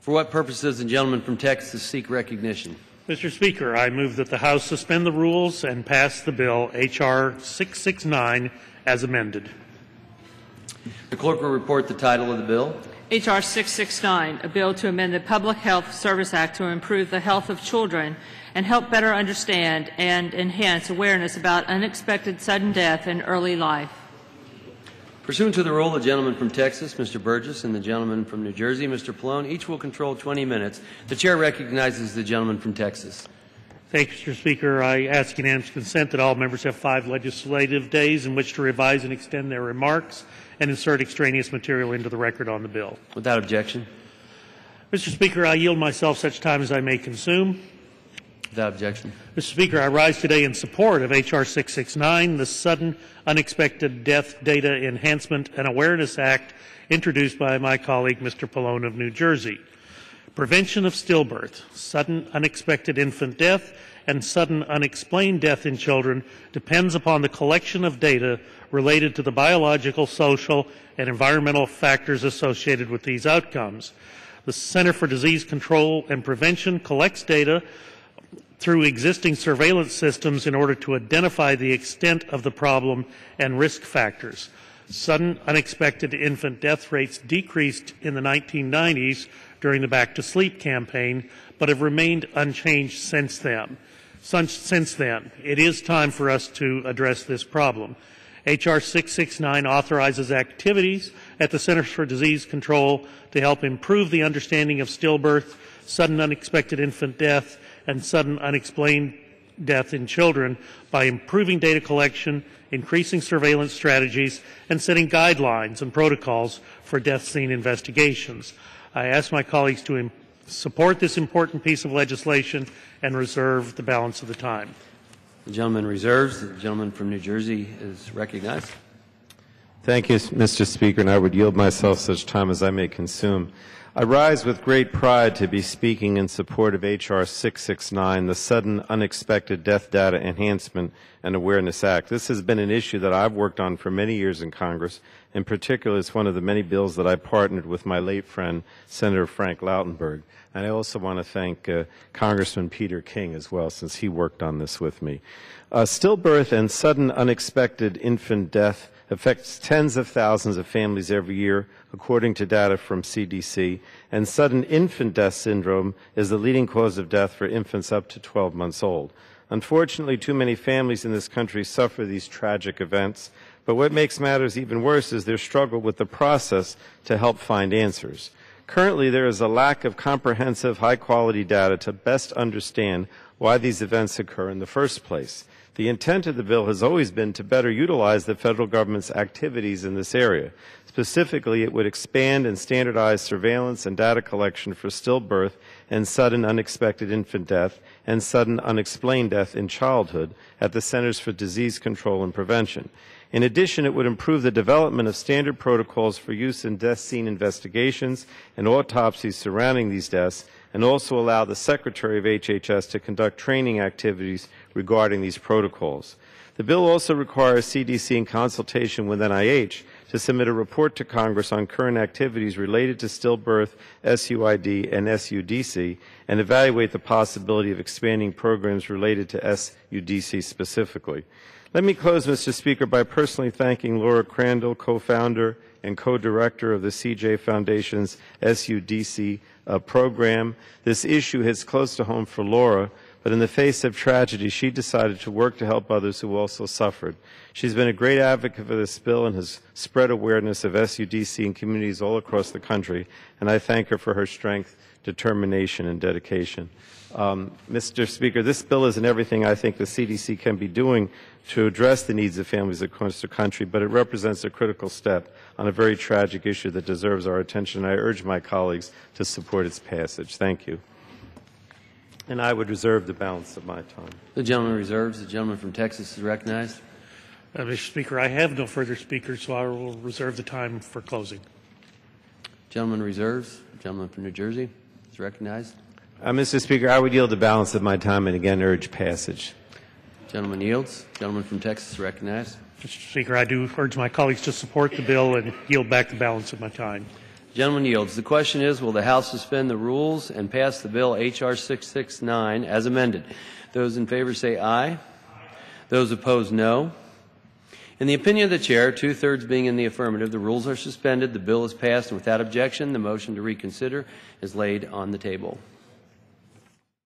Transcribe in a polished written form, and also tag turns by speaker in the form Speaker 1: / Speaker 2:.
Speaker 1: For what purpose does the gentleman from Texas seek recognition?
Speaker 2: Mr. Speaker, I move that the House suspend the rules and pass the bill H.R. 669 as amended.
Speaker 1: The clerk will report the title of the bill.
Speaker 3: H.R. 669, a bill to amend the Public Health Service Act to improve the health of children and help better understand and enhance awareness about unexpected sudden death in early life.
Speaker 1: Pursuant to the rule, the gentleman from Texas, Mr. Burgess, and the gentleman from New Jersey, Mr. Pallone, each will control 20 minutes. The chair recognizes the gentleman from Texas.
Speaker 2: Thank you, Mr. Speaker. I ask unanimous consent that all members have 5 legislative days in which to revise and extend their remarks and insert extraneous material into the record on the bill.
Speaker 1: Without objection.
Speaker 2: Mr. Speaker, I yield myself such time as I may consume.
Speaker 1: Without objection.
Speaker 2: Mr. Speaker, I rise today in support of H.R. 669, the Sudden Unexpected Death Data Enhancement and Awareness Act, introduced by my colleague, Mr. Pallone of New Jersey. Prevention of stillbirth, sudden unexpected infant death, and sudden unexplained death in children depends upon the collection of data related to the biological, social, and environmental factors associated with these outcomes. The Center for Disease Control and Prevention collects data through existing surveillance systems in order to identify the extent of the problem and risk factors. Sudden unexpected infant death rates decreased in the 1990s during the Back to Sleep campaign, but have remained unchanged since then. It is time for us to address this problem. H.R. 669 authorizes activities at the Centers for Disease Control to help improve the understanding of stillbirth, sudden unexpected infant death, and sudden unexplained death in children by improving data collection, increasing surveillance strategies, and setting guidelines and protocols for death scene investigations. I ask my colleagues to support this important piece of legislation and reserve the balance of the time.
Speaker 1: The gentleman reserves. The gentleman from New Jersey is recognized.
Speaker 4: Thank you, Mr. Speaker, and I would yield myself such time as I may consume. I rise with great pride to be speaking in support of H.R. 669, the Sudden Unexpected Death Data Enhancement and Awareness Act. This has been an issue that I've worked on for many years in Congress. In particular, it's one of the many bills that I partnered with my late friend, Senator Frank Lautenberg. And I also want to thank Congressman Peter King as well, since he worked on this with me. Stillbirth and sudden unexpected infant death affects tens of thousands of families every year, according to data from CDC, and sudden infant death syndrome is the leading cause of death for infants up to 12 months old. Unfortunately, too many families in this country suffer these tragic events, but what makes matters even worse is their struggle with the process to help find answers. Currently, there is a lack of comprehensive, high-quality data to best understand why these events occur in the first place. The intent of the bill has always been to better utilize the federal government's activities in this area. Specifically, it would expand and standardize surveillance and data collection for stillbirth and sudden unexpected infant death and sudden unexplained death in childhood at the Centers for Disease Control and Prevention. In addition, it would improve the development of standard protocols for use in death scene investigations and autopsies surrounding these deaths, and also allow the Secretary of HHS to conduct training activities regarding these protocols. The bill also requires CDC in consultation with NIH to submit a report to Congress on current activities related to stillbirth, SUID, and SUDC, and evaluate the possibility of expanding programs related to SUDC specifically. Let me close, Mr. Speaker, by personally thanking Laura Crandall, co-founder and co-director of the CJ Foundation's SUDC program. This issue hits close to home for Laura, but in the face of tragedy, she decided to work to help others who also suffered. She's been a great advocate for this bill and has spread awareness of SUDC in communities all across the country, and I thank her for her strength, determination, and dedication. Mr. Speaker, this bill isn't everything I think the CDC can be doing to address the needs of families across the country, but it represents a critical step on a very tragic issue that deserves our attention. I urge my colleagues to support its passage. Thank you. And I would reserve the balance of my time.
Speaker 1: The gentleman reserves. The gentleman from Texas is recognized.
Speaker 2: Mr. Speaker, I have no further speakers, so I will reserve the time for closing.
Speaker 1: Gentleman reserves. The gentleman from New Jersey is recognized.
Speaker 4: Mr. Speaker, I would yield the balance of my time and again urge passage.
Speaker 1: Gentleman yields. Gentleman from Texas is recognized.
Speaker 2: Mr. Speaker, I do urge my colleagues to support the bill and yield back the balance of my time.
Speaker 1: Gentleman yields. The question is, will the House suspend the rules and pass the bill H.R. 669 as amended? Those in favor say aye. Those opposed, no. In the opinion of the Chair, 2/3 being in the affirmative, the rules are suspended, the bill is passed, and without objection, the motion to reconsider is laid on the table.